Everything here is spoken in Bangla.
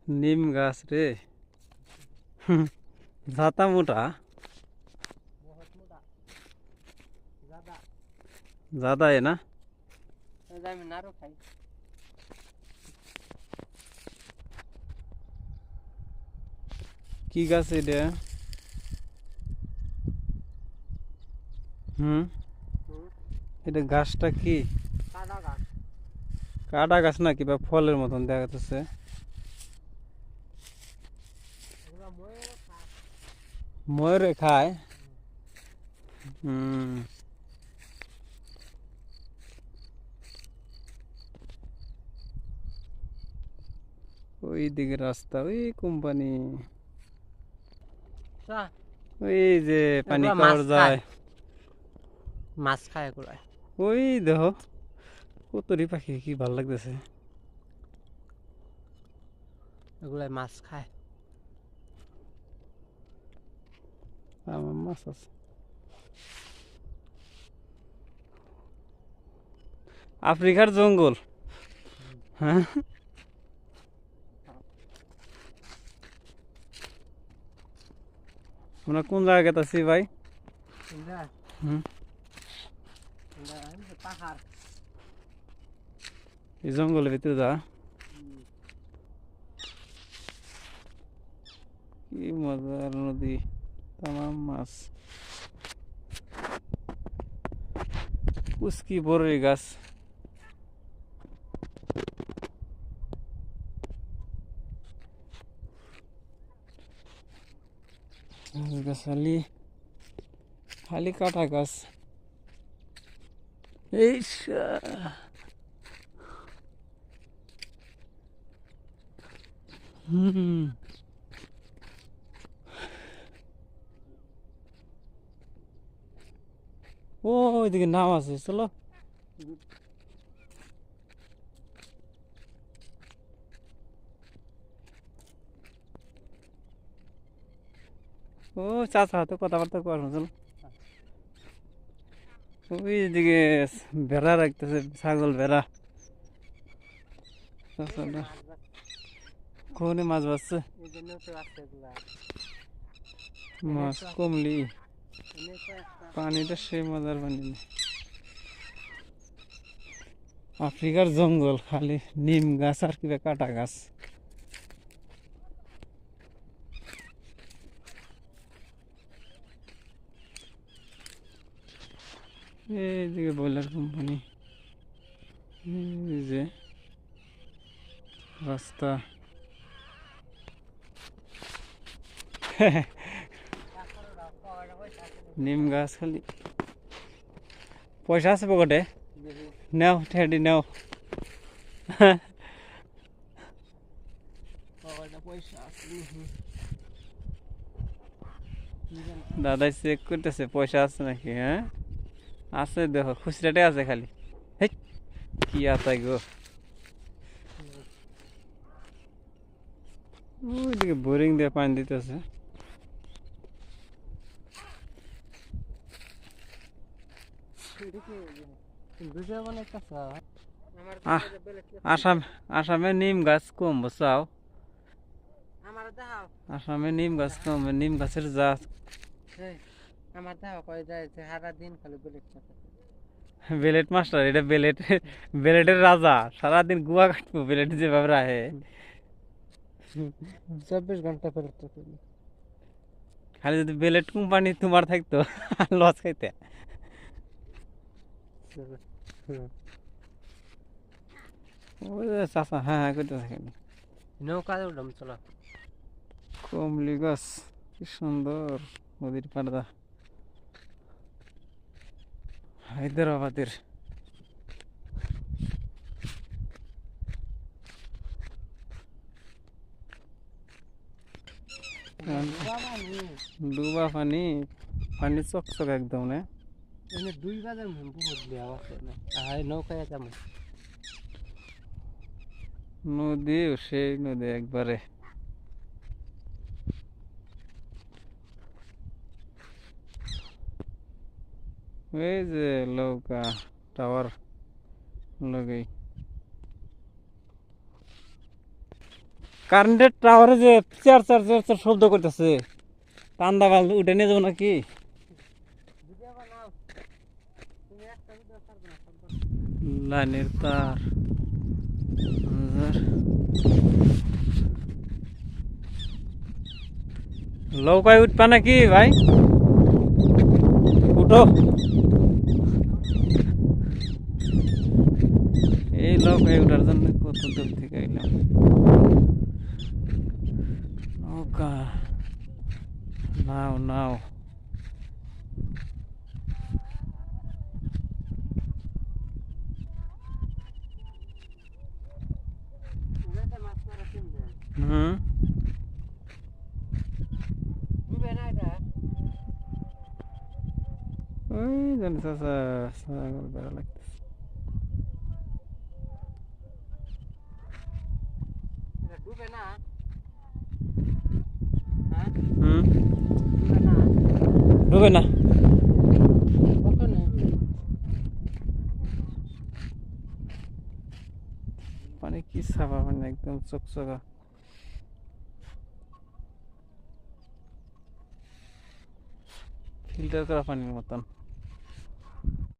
নিম গাছ রে। জাতা মোটা। बहुत मोटा ज्यादा জাদা है ना। আমি নাড়ু খাই কি গাছ এটা? হুম, এটা গাছটা কি? কাটা গাছ কাটা গাছ না কিবা ফলের মতন দেখা যাচ্ছে। এগুলো ময়ূরও খায় ময়ূরে খায়। হুম। ওই দিকে রাস্তা, ওই কোম্পানি, ওই যে পানি এগুলো মাছ খাওয়ার খায় যায়। মাছ খায় এগুলো ওই দেখো কতরি পাখি, কি ভাল লাগতেছে। এগুলো মাছ খায় আমার মাছ আছে। আফ্রিকার জঙ্গল। হ্যাঁ, আমরা কোন জায়গায় আছি ভাই? হুম, পাহাড় এই জঙ্গলের ভিতরে যা, কি মজার নদী, তামাম মাছ। কুস্কি বড়ই গাছ। গাছালি, খালি কাটা গাছ। এই হুম, ও ওইদিকে নাম আছে, চলো। ও চাচা তো কথাবার্তা করবো, চলো। ওইদিকে ভেড়া রাখতেছে, ছাগল ভেড়া। চাচাটা কোনে মাছ বাজছে। এই জন্য তো আছে এগুলা মাছ কমলি, পানিটা সেই মজার পানি না। আফ্রিকার জঙ্গল, খালি নিম গাছ আর কিবা কাটা গাছ। এইদিকে ব্রয়লার কোম্পানি, এই যে রাস্তা। নিম গাছ খালি। পয়সা আছে পকেটে, নেও ঠেডি নেও। পয়সা আছে দাদাই চেক করতেছে পয়সা আছে নাকি। হ্যাঁ আছে, দেখো খুচরাটাই আছে খালি। হেই, কি আতাই গো। ওইদিকে বোরিং দিয়ে পানি দিতেছে। আহ, আসাম, আসামে নিম গাছ কম বুঝছাও। আমার দেখাও আসামে নিম গাছ কম, নিম গাছের জাত। আমার দেখাও কয় যায় সারা দিন খালি বেলেট বেলেট মাস্টার, এটা বেলেট, বেলেটের রাজা। সারাদিন গুয়া কাটবো বেলেট যেভাবে রাহে। 24 ঘন্টা বেলেট খালি যদি বেলেট কোম্পানি তোমার থাকতো, লস খাইতে। ওই যে চাচা হ্যাঁ হ্যাঁ করতে থাকেন। নৌকা উঠলাম চলো কমলি গাছ, কি সুন্দর নদীর পাড়দা, হায়দ্রাবাদের। ডুবা পানি, পানি চকচক একদম না। এনে 2 বাজার বহুত লিয়া আছে না নৌকায় যাবো নদী, সেই নদী একবারে। এই যে নৌকা টাওয়ার লগেই কারেন্টের টাওয়ারে যে চার চার চার চার শব্দ করতেছে টান্দা বাল উঠে নিয়ে যাবো নাকি? ভিডিও বানাও তুমি একটা ভিডিও ছাড়বে না সব লাইনের তার লৌকায় উঠবা নাকি ভাই? উঠো। এই লৌকায় উঠার জন্য কত দূর থেকে এলাম। নৌকা নাও নাও। উড়াতে মাছ মারা কিনবে হুম ডুবে না এটা ওই জানি চাচা ছাগল বেড়া লাগতেছে। এটা ডুবে না হ্যাঁ হুম ডুবে না ডুবে না। কত নেই পানি কি সাফা পানি একদম চকচকা ফিল্টার করা পানির মতন।